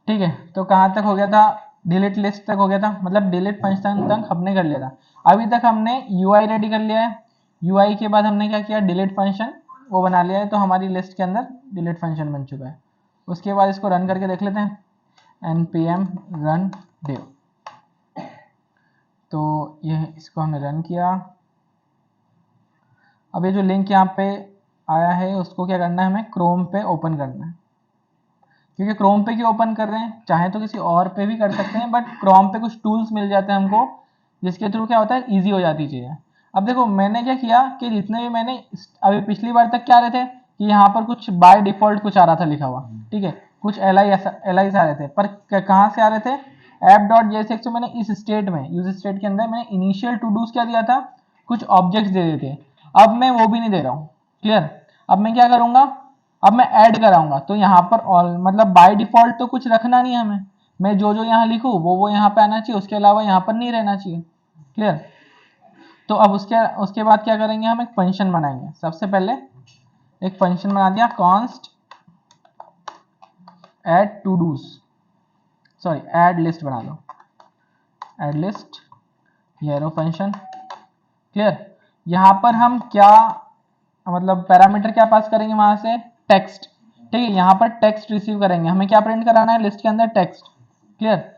ठीक है, तो कहाँ तक हो गया था, डिलीट लिस्ट तक हो गया था, मतलब डिलीट फंक्शन तक हमने कर लिया था। अभी तक हमने यूआई रेडी कर लिया है, यूआई के बाद हमने क्या किया, डिलीट फंक्शन वो बना लिया है, तो हमारी लिस्ट के अंदर डिलीट फंक्शन बन चुका है। उसके बाद इसको रन करके देख लेते हैं, npm run dev। तो ये इसको हमने रन किया। अब ये जो लिंक यहाँ पे आया है उसको क्या करना है, हमें क्रोम पे ओपन करना है, क्योंकि क्रोम पे क्यों ओपन कर रहे हैं, चाहे तो किसी और पे भी कर सकते हैं, बट क्रोम पे कुछ टूल्स मिल जाते हैं हमको जिसके थ्रू क्या होता है, ईजी हो जाती चीज़ें। अब देखो मैंने क्या किया कि जितने भी मैंने अभी पिछली बार तक क्या आ रहे थे कि यहाँ पर कुछ बाय डिफॉल्ट कुछ आ रहा था लिखा हुआ, ठीक है, कुछ एल आई आ रहे थे, पर कहाँ से आ रहे थे, ऐप डॉट जेएसएक्स मैंने इस स्टेट में यूज स्टेट के अंदर मैंने इनिशियल टू डूज क्या दिया था, कुछ ऑब्जेक्ट्स दे देते। अब मैं वो भी नहीं दे रहा हूँ, क्लियर। अब मैं क्या करूंगा, अब मैं ऐड कराऊंगा, तो यहाँ पर ऑल मतलब बाय डिफॉल्ट तो कुछ रखना नहीं है हमें, मैं जो जो यहाँ लिखूँ वो यहाँ पे आना चाहिए, उसके अलावा यहाँ पर नहीं रहना चाहिए, क्लियर। तो अब उसके उसके बाद क्या करेंगे, हम एक फंक्शन बनाएंगे। सबसे पहले एक फंक्शन बना दिया, const add todos, sorry add list बना लो, ऐड लिस्ट, ये एरो फंक्शन, क्लियर। यहाँ पर हम क्या मतलब पैरामीटर क्या पास करेंगे, वहां से टेक्स्ट, ठीक है, यहाँ पर टेक्स्ट रिसीव करेंगे, हमें क्या प्रिंट कराना है लिस्ट के अंदर, टेक्स्ट, क्लियर।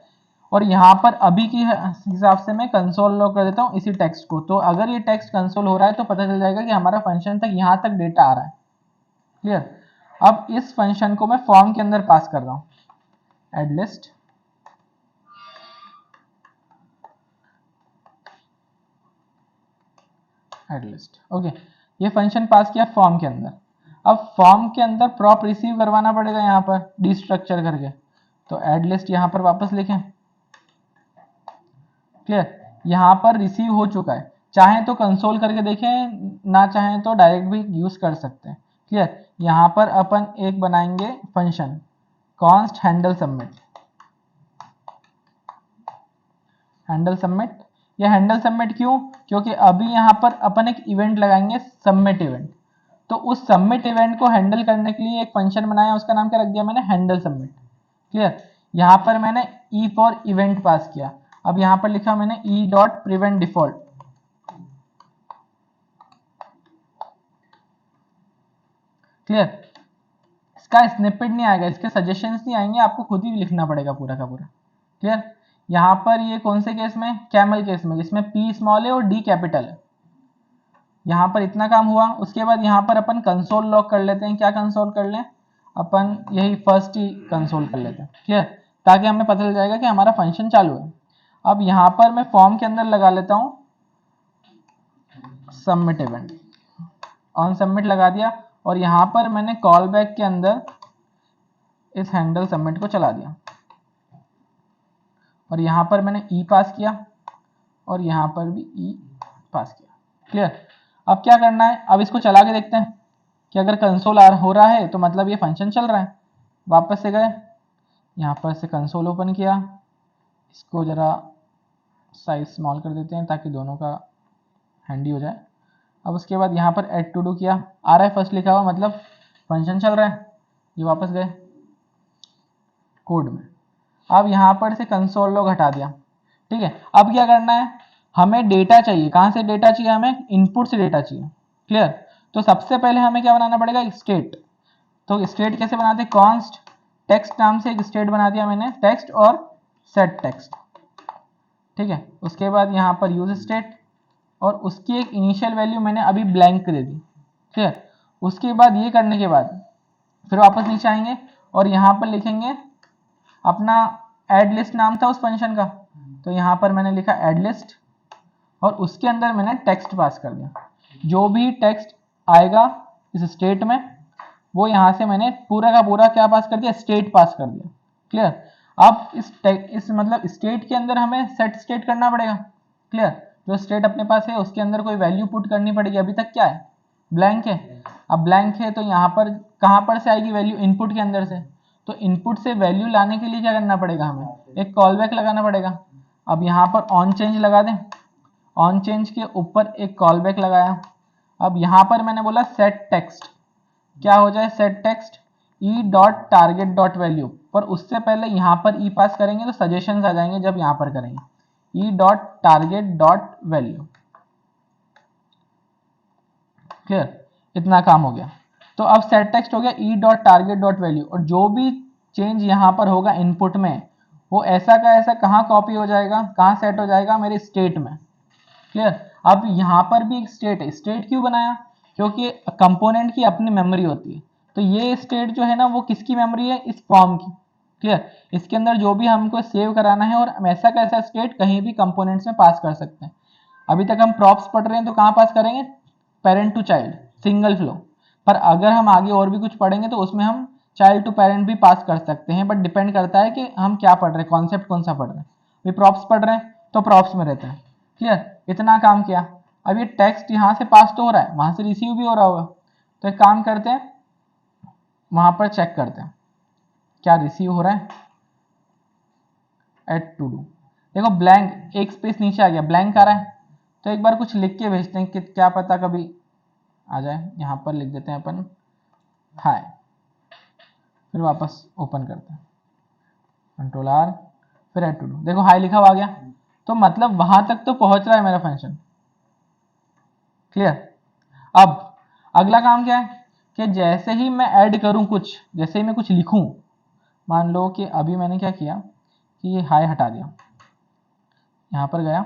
और यहाँ पर अभी की हिसाब से मैं कंसोल लॉग कर देता हूँ इसी टेक्स्ट को, तो अगर ये टेक्स्ट कंसोल हो रहा है तो पता चल जाएगा कि हमारा फंक्शन तक यहाँ तक डेटा आ रहा है, क्लियर। अब इस फंक्शन को मैं फॉर्म के अंदर पास कर रहा हूँ, add list, add list, okay. ये फंक्शन पास किया फॉर्म के अंदर। अब फॉर्म के अंदर प्रॉप रिसीव करवाना पड़ेगा यहाँ पर डिस्ट्रक्चर करके, तो एड लिस्ट यहाँ पर वापस लिखें, क्लियर। यहाँ पर रिसीव हो चुका है, चाहे तो कंसोल करके देखें, ना चाहे तो डायरेक्ट भी यूज कर सकते हैं, क्लियर। यहाँ पर अपन एक बनाएंगे function const handle submit, handle submit. ये हैंडल सबमिट क्यों, क्योंकि अभी यहाँ पर अपन एक इवेंट लगाएंगे सबमिट इवेंट, तो उस सबमिट इवेंट को हैंडल करने के लिए एक फंक्शन बनाया, उसका नाम क्या रख दिया मैंने, हैंडल सबमिट, क्लियर। यहाँ पर मैंने ई फॉर इवेंट पास किया। अब यहाँ पर लिखा मैंने E dot prevent default, clear. इसका स्निपेट नहीं आएगा, इसके सजेशंस नहीं आएंगे, आपको खुद ही लिखना पड़ेगा पूरा का पूरा, क्लियर। यहाँ पर ये कौन से केस में, कैमल केस में, जिसमें पी स्मॉल है और डी कैपिटल है। यहाँ पर इतना काम हुआ। उसके बाद यहाँ पर अपन कंसोल लॉग कर लेते हैं, क्या कंसोल कर लें अपन, यही फर्स्ट ही कंसोल कर लेते हैं, क्लियर, ताकि हमें पता चल जाएगा कि हमारा फंक्शन चालू है। अब यहाँ पर मैं फॉर्म के अंदर लगा लेता हूँ सबमिट इवेंट, ऑन सबमिट लगा दिया, और यहाँ पर मैंने कॉल बैक के अंदर इस हैंडल सबमिट को चला दिया, और यहाँ पर मैंने ई पास किया, और यहाँ पर भी ई पास किया, क्लियर। अब क्या करना है, अब इसको चला के देखते हैं कि अगर कंसोल हो रहा है तो मतलब ये फंक्शन चल रहा है। वापस से गए, यहाँ पर से कंसोल ओपन किया, इसको ज़रा साइज स्मॉल कर देते हैं ताकि दोनों का हैंडी हो जाए। अब उसके बाद यहाँ पर ऐड टू डू किया, आ रहा है फर्स्ट लिखा हुआ, मतलब फंक्शन चल रहा है। ये वापस गए कोड में, अब यहाँ पर से कंसोल लॉग हटा दिया, ठीक है। अब क्या करना है, हमें डेटा चाहिए, कहाँ से डेटा चाहिए, हमें इनपुट से डेटा चाहिए, क्लियर। तो सबसे पहले हमें क्या बनाना पड़ेगा, स्टेट। तो स्टेट कैसे बनाते हैं, कॉन्स्ट टेक्स्ट नाम से एक स्टेट बना दिया मैंने, टेक्स्ट और सेट टेक्स्ट, ठीक है। उसके बाद यहाँ पर यूज स्टेट, और उसकी एक इनिशियल वैल्यू मैंने अभी ब्लैंक दे दी, क्लियर। उसके बाद ये करने के बाद फिर वापस नीचे आएंगे, और यहाँ पर लिखेंगे अपना एड लिस्ट नाम था उस फंक्शन का, तो यहाँ पर मैंने लिखा एड लिस्ट, और उसके अंदर मैंने टेक्स्ट पास कर दिया। जो भी टेक्स्ट आएगा इस स्टेट में, वो यहाँ से मैंने पूरा का पूरा क्या पास कर दिया, स्टेट पास कर दिया, क्लियर। अब इस मतलब स्टेट के अंदर हमें सेट स्टेट करना पड़ेगा, क्लियर। जो स्टेट अपने पास है उसके अंदर कोई वैल्यू पुट करनी पड़ेगी, अभी तक क्या है, ब्लैंक है। अब ब्लैंक है तो यहाँ पर कहाँ पर से आएगी वैल्यू, इनपुट के अंदर से। तो इनपुट से वैल्यू लाने के लिए क्या करना पड़ेगा, हमें एक कॉल बैक लगाना पड़ेगा। अब यहाँ पर ऑन चेंज लगा दें, ऑन चेंज के ऊपर एक कॉल बैक लगाया। अब यहाँ पर मैंने बोला सेट टेक्स्ट, क्या हो जाए set text E dot target dot value, पर उससे पहले यहाँ पर ई पास करेंगे तो सजेशंस आ जाएंगे जब यहाँ पर करेंगे E dot target dot value. Clear, इतना काम हो गया। तो अब सेट टेक्स्ट हो गया E dot target dot value, और जो भी चेंज यहाँ पर होगा इनपुट में वो ऐसा का ऐसा कहाँ कॉपी हो जाएगा, कहाँ सेट हो जाएगा, मेरे स्टेट में। क्लियर, अब यहाँ पर भी एक स्टेट है। स्टेट क्यों बनाया, क्योंकि कंपोनेंट की अपनी मेमोरी होती है। तो ये स्टेट जो है ना वो किसकी मेमोरी है, इस फॉर्म की। क्लियर, इसके अंदर जो भी हमको सेव कराना है और हम ऐसा कैसा स्टेट कहीं भी कंपोनेंट्स में पास कर सकते हैं। अभी तक हम प्रॉप्स पढ़ रहे हैं तो कहाँ पास करेंगे, parent to child, single flow. पर अगर हम आगे और भी कुछ पढ़ेंगे तो उसमें हम चाइल्ड टू पेरेंट भी पास कर सकते हैं, बट डिपेंड करता है कि हम क्या पढ़ रहे हैं, कॉन्सेप्ट कौन सा पढ़ रहे हैं। अभी प्रॉप्स पढ़ रहे हैं तो प्रॉप्स में रहते हैं। क्लियर, इतना काम किया। अब ये टेक्स्ट यहाँ से पास तो हो रहा है, वहां से रिसीव भी हो रहा होगा। तो एक काम करते हैं, वहां पर चेक करते हैं क्या रिसीव हो रहा है। एड टू डू, देखो ब्लैंक, एक स्पेस नीचे आ गया, ब्लैंक आ रहा है। तो एक बार कुछ लिख के भेजते हैं कि क्या पता कभी आ जाए। यहाँ पर लिख देते हैं अपन हाय, फिर वापस ओपन करते हैं कंट्रोल आर, फिर एड टू डू। देखो हाय लिखा हुआ आ गया, तो मतलब वहां तक तो पहुंच रहा है मेरा फंक्शन। क्लियर, अब अगला काम क्या है कि जैसे ही मैं ऐड करूं कुछ, जैसे ही मैं कुछ लिखूं, मान लो कि अभी मैंने क्या किया कि ये हाय हटा दिया, यहाँ पर गया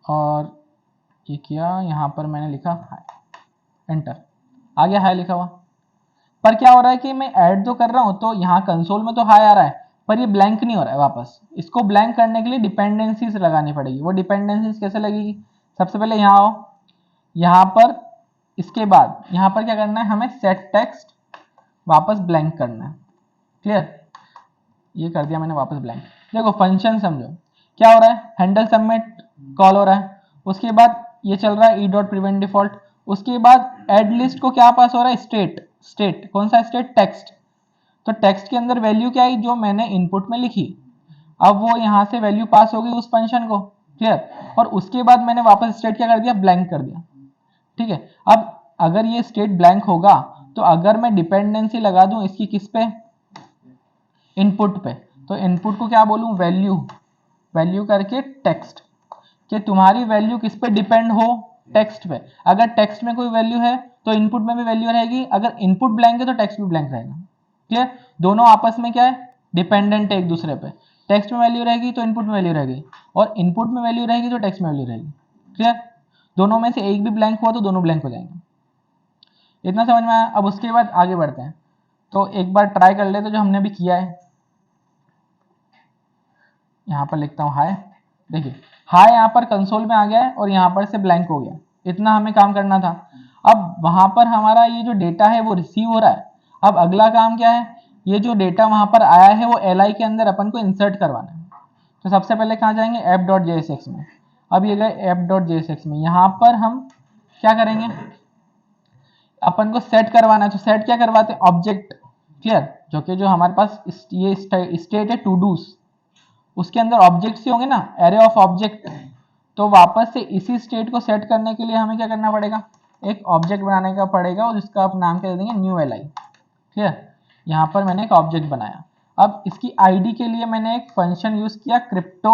और ये किया, यहाँ पर मैंने लिखा हाय, एंटर, आ गया हाय लिखा हुआ। पर क्या हो रहा है कि मैं ऐड तो कर रहा हूं तो यहाँ कंसोल में तो हाय आ रहा है, पर ये ब्लैंक नहीं हो रहा है वापस। इसको ब्लैंक करने के लिए डिपेंडेंसीज लगानी पड़ेगी। वो डिपेंडेंसीज कैसे लगेगी, सबसे पहले यहाँ आओ, यहाँ पर इसके बाद यहाँ पर क्या करना है, हमें सेट टेक्स्ट वापस ब्लैंक करना है। क्लियर, ये कर दिया मैंने वापस ब्लैंक। देखो फंक्शन समझो क्या हो रहा है, हैंडल सबमिट कॉल हो रहा है, उसके बाद ये चल रहा है ई डॉट प्रिवेंट डिफॉल्ट, उसके बाद एड लिस्ट को क्या पास हो रहा है, स्टेट। स्टेट कौन सा, स्टेट टेक्स्ट। तो टेक्स्ट के अंदर वैल्यू क्या आई, जो मैंने इनपुट में लिखी, अब वो यहाँ से वैल्यू पास हो गई उस फंक्शन को। क्लियर, और उसके बाद मैंने वापस स्टेट क्या कर दिया, ब्लैंक कर दिया। ठीक है, अब अगर ये स्टेट ब्लैंक होगा तो अगर मैं डिपेंडेंसी लगा दूं इसकी किस पे, इनपुट पे, तो इनपुट को क्या बोलूं, वैल्यू, वैल्यू करके टेक्स्ट, कि तुम्हारी वैल्यू किस पे डिपेंड हो, टेक्स्ट पे। अगर टेक्स्ट में कोई वैल्यू है तो इनपुट में भी वैल्यू रहेगी, अगर इनपुट ब्लैंक है तो टेक्स्ट भी ब्लैंक रहेगा। क्लियर, दोनों आपस में क्या है, डिपेंडेंट है एक दूसरे पे। टेक्स्ट में वैल्यू रहेगी तो इनपुट में वैल्यू रहेगी, और इनपुट में वैल्यू रहेगी तो टेक्स्ट में वैल्यू रहेगी। क्लियर, दोनों में से एक भी ब्लैंक हुआ तो दोनों ब्लैंक हो जाएंगे। इतना समझ में आया। अब उसके बाद आगे बढ़ते हैं, तो एक बार ट्राई कर लेते जो हमने अभी किया है। यहाँ पर लिखता हूँ हाय, देखिए हाय यहाँ पर कंसोल में आ गया है और यहाँ पर से ब्लैंक हो गया। इतना हमें काम करना था। अब वहां पर हमारा ये जो डेटा है वो रिसीव हो रहा है। अब अगला काम क्या है, ये जो डेटा वहां पर आया है वो li के अंदर अपन को इंसर्ट करवाना है। तो सबसे पहले कहाँ जाएंगे, app.jsx में। अब ये गए app.jsx में, यहाँ पर हम क्या करेंगे, अपन को सेट करवाना है। तो सेट क्या करवाते हैं, ऑब्जेक्ट। क्लियर, जो हमारे पास ये स्टेट है टू डूज, उसके अंदर ऑब्जेक्ट्स ही होंगे ना, एरे ऑफ ऑब्जेक्ट। तो वापस से इसी स्टेट को सेट करने के लिए हमें क्या करना पड़ेगा, एक ऑब्जेक्ट बनाने का पड़ेगा और जिसका आप नाम क्या दे देंगे, न्यू li। ठीक है, यहाँ पर मैंने एक ऑब्जेक्ट बनाया। अब इसकी आईडी के लिए मैंने एक फंक्शन यूज किया, crypto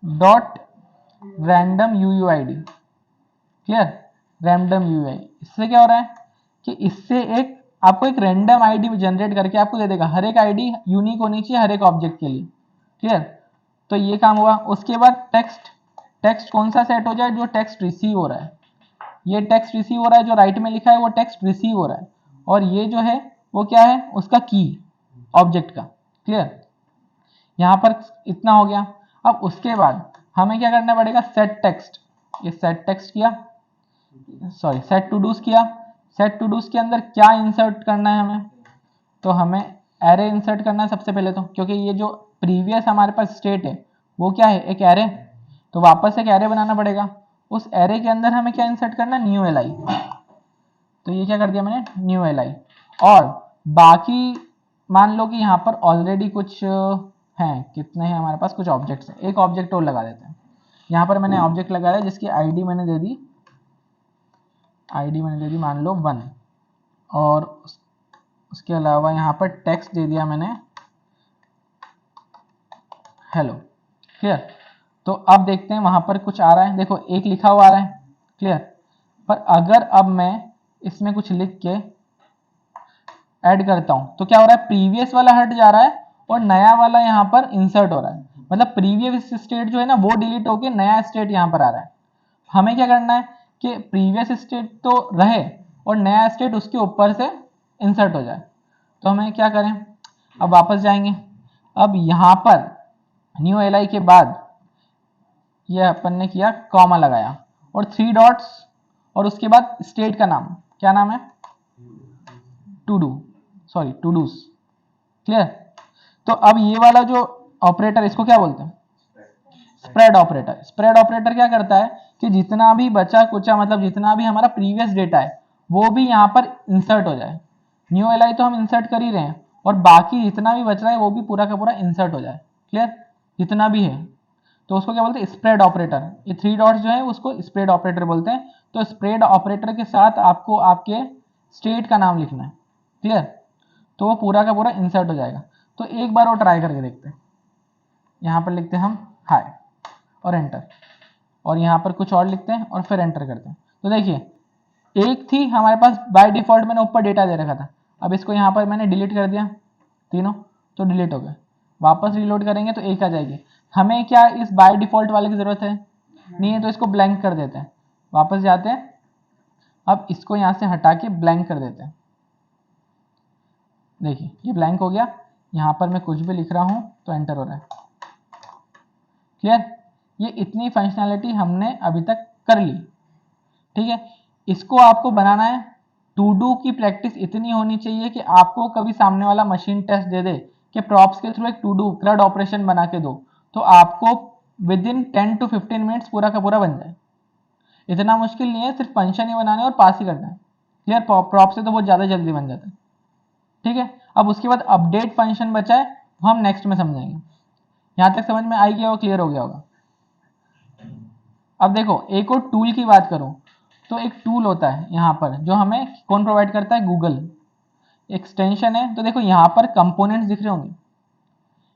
dot random UUID. Clear, random UI, इससे क्या हो रहा है कि इससे एक आपको एक रैंडम आईडी जनरेट करके आपको दे देगा। हर एक आईडी यूनिक होनी चाहिए हर एक ऑब्जेक्ट के लिए। क्लियर, तो ये काम हुआ। उसके बाद टेक्स्ट, टेक्स्ट कौन सा सेट हो जाए, जो टेक्स्ट रिसीव हो रहा है। ये टेक्स्ट रिसीव हो रहा है, जो राइट में लिखा है वो टेक्स्ट रिसीव हो रहा है, और ये जो है वो क्या है, उसका की ऑब्जेक्ट का। क्लियर, यहाँ पर इतना हो गया। अब उसके बाद हमें क्या करना पड़ेगा, सेट टेक्स्ट। ये सेट टेक्स्ट किया, सॉरी सेट टू डूज किया। सेट टू डूज के अंदर क्या इंसर्ट करना है हमें, तो हमें एरे इंसर्ट करना है सबसे पहले, तो क्योंकि ये जो प्रीवियस हमारे पास स्टेट है वो क्या है, एक एरे, तो वापस एक एरे बनाना पड़ेगा। उस एरे के अंदर हमें क्या इंसर्ट करना है, न्यू li। तो ये क्या कर दिया मैंने, न्यू li। और बाकी मान लो कि यहाँ पर ऑलरेडी कुछ हैं, कितने हैं हमारे पास, कुछ ऑब्जेक्ट्स हैं, एक ऑब्जेक्ट और लगा देते हैं। यहाँ पर मैंने ऑब्जेक्ट लगाया जिसकी आईडी मैंने दे दी, मान लो 1, और उसके अलावा यहाँ पर टेक्स्ट दे दिया मैंने हेलो। क्लियर। तो अब देखते हैं वहां पर कुछ आ रहा है, देखो एक लिखा हुआ आ रहा है। क्लियर। पर अगर अब मैं इसमें कुछ लिख के ऐड करता हूं तो क्या हो रहा है, प्रीवियस वाला हट जा रहा है और नया वाला यहाँ पर इंसर्ट हो रहा है। मतलब प्रीवियस स्टेट जो है ना वो डिलीट होके नया स्टेट यहाँ पर आ रहा है। हमें क्या करना है कि प्रीवियस स्टेट तो रहे और नया स्टेट उसके ऊपर से इंसर्ट हो जाए। तो हमें क्या करें, अब वापस जाएंगे। अब यहाँ पर न्यू एल के बाद ये अपन ने किया कॉमा लगाया और 3 डॉट्स और उसके बाद स्टेट का नाम क्या नाम है, टू डूज। क्लियर। तो अब ये वाला जो ऑपरेटर इसको क्या बोलते हैं, स्प्रेड ऑपरेटर। स्प्रेड ऑपरेटर क्या करता है कि जितना भी बचा कुचा मतलब जितना भी हमारा प्रीवियस डेटा है वो भी यहाँ पर इंसर्ट हो जाए। न्यू एल तो हम इंसर्ट कर ही रहे हैं और बाकी जितना भी बच रहा है वो भी पूरा का पूरा इंसर्ट हो जाए। क्लियर। जितना भी है तो उसको क्या बोलते हैं, स्प्रेड ऑपरेटर। ये 3 डॉट्स जो है उसको स्प्रेड ऑपरेटर बोलते हैं। तो स्प्रेड ऑपरेटर के साथ आपको आपके स्टेट का नाम लिखना है। क्लियर। तो वो पूरा का पूरा इंसर्ट हो जाएगा। तो एक बार वो ट्राई करके देखते हैं। यहाँ पर लिखते हैं हम हाय और एंटर, और यहाँ पर कुछ और लिखते हैं और फिर एंटर करते हैं। तो देखिए एक थी हमारे पास बाय डिफॉल्ट मैंने ऊपर डेटा दे रखा था, अब इसको यहाँ पर मैंने डिलीट कर दिया तीनों, तो डिलीट हो गए। वापस रिलोड करेंगे तो एक आ जाएगी। हमें क्या इस बाय डिफॉल्ट वाले की जरूरत है नहीं है, तो इसको ब्लैंक कर देते हैं। वापस जाते हैं, अब इसको यहाँ से हटा के ब्लैंक कर देते हैं। देखिए ये ब्लैंक हो गया। यहाँ पर मैं कुछ भी लिख रहा हूँ तो एंटर हो रहा है। क्लियर। ये इतनी फंक्शनैलिटी हमने अभी तक कर ली। ठीक है। इसको आपको बनाना है, टू डू की प्रैक्टिस इतनी होनी चाहिए कि आपको कभी सामने वाला मशीन टेस्ट दे दे कि प्रॉप्स के थ्रू एक टू डू क्रड ऑपरेशन बना के दो, तो आपको विद इन 10 to 15 मिनट्स पूरा का पूरा बन जाए। इतना मुश्किल नहीं है, सिर्फ फंक्शन ही बनाना है और पास ही करना है। क्लियर। प्रॉप से तो बहुत ज़्यादा जल्दी बन जाता है। ठीक है। अब उसके बाद अपडेट फंक्शन बचा है, वो हम नेक्स्ट में समझेंगे। यहाँ तक समझ में आई गया होगा, क्लियर हो गया होगा। अब देखो एक और टूल की बात करूं तो एक टूल होता है यहाँ पर जो हमें कौन प्रोवाइड करता है, गूगल एक्सटेंशन है। तो देखो यहाँ पर कंपोनेंट्स दिख रहे होंगे,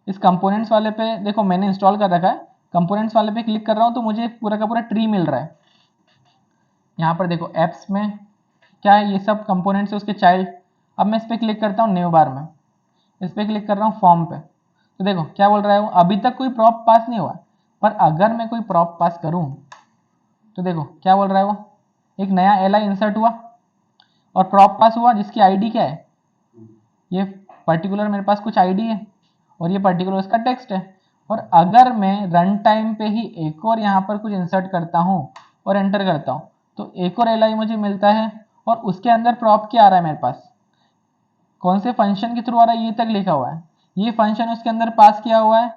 इस कंपोनेंट्स वाले पे देखो मैंने इंस्टॉल कर रखा है। कंपोनेंट्स वाले पे क्लिक कर रहा हूँ तो मुझे पूरा का पूरा ट्री मिल रहा है। यहाँ पर देखो एप्स में क्या है, ये सब कंपोनेंट्स है उसके चाइल्ड। अब मैं इस पर क्लिक करता हूँ न्यू बार में, इस पर क्लिक कर रहा हूँ फॉर्म पे, तो देखो क्या बोल रहा है वो, अभी तक कोई प्रॉप पास नहीं हुआ, पर अगर मैं कोई प्रॉप पास करूँ तो देखो क्या बोल रहा है वो, एक नया एल इंसर्ट हुआ और प्रॉप पास हुआ जिसकी आईडी क्या है, ये पर्टिकुलर मेरे पास कुछ आईडी है और ये पर्टिकुलर उसका टेक्स्ट है। और अगर मैं रन टाइम पे ही एक और यहाँ पर कुछ इंसर्ट करता हूँ और एंटर करता हूँ तो एक और एल मुझे मिलता है और उसके अंदर प्रॉप क्या आ रहा है मेरे पास, कौन से फंक्शन के थ्रू आ रहा है ये तक लिखा हुआ है। ये फंक्शन उसके अंदर पास किया हुआ है,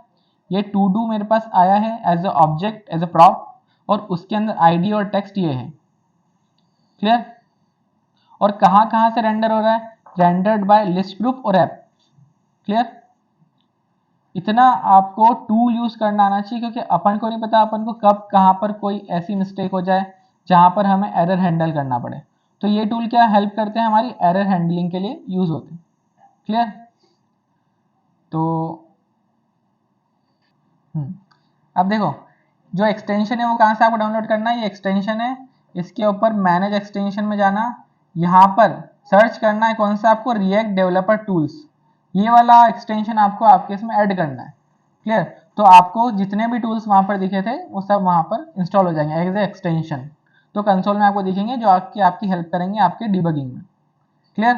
ये टू डू मेरे पास आया है as a object as a prop, और उसके अंदर आईडी और टेक्स्ट ये है। क्लियर। और कहाँ कहाँ से रेंडर हो रहा है, रेंडर्ड बाय लिस्ट ग्रुप और ऐप। क्लियर। इतना आपको टूल यूज करना आना चाहिए, क्योंकि अपन को नहीं पता अपन को कब कहाँ पर कोई ऐसी मिस्टेक हो जाए जहां पर हमें एरर हैंडल करना पड़े। तो ये टूल क्या हेल्प करते हैं, हमारी एरर हैंडलिंग के लिए यूज होते हैं। क्लियर। तो अब देखो जो एक्सटेंशन है वो कहाँ से आपको डाउनलोड करना है, ये एक्सटेंशन है, इसके ऊपर मैनेज एक्सटेंशन में जाना, यहाँ पर सर्च करना है कौन सा आपको, रिएक्ट डेवलपर टूल्स, ये वाला एक्सटेंशन आपको आपके इसमें ऐड करना है। क्लियर। तो आपको जितने भी टूल्स वहाँ पर दिखे थे वो सब वहाँ पर इंस्टॉल हो जाएंगे एज ए एक्सटेंशन। तो कंसोल में आपको दिखेंगे जो आपकी हेल्प करेंगे आपके डिबगिंग में। क्लियर।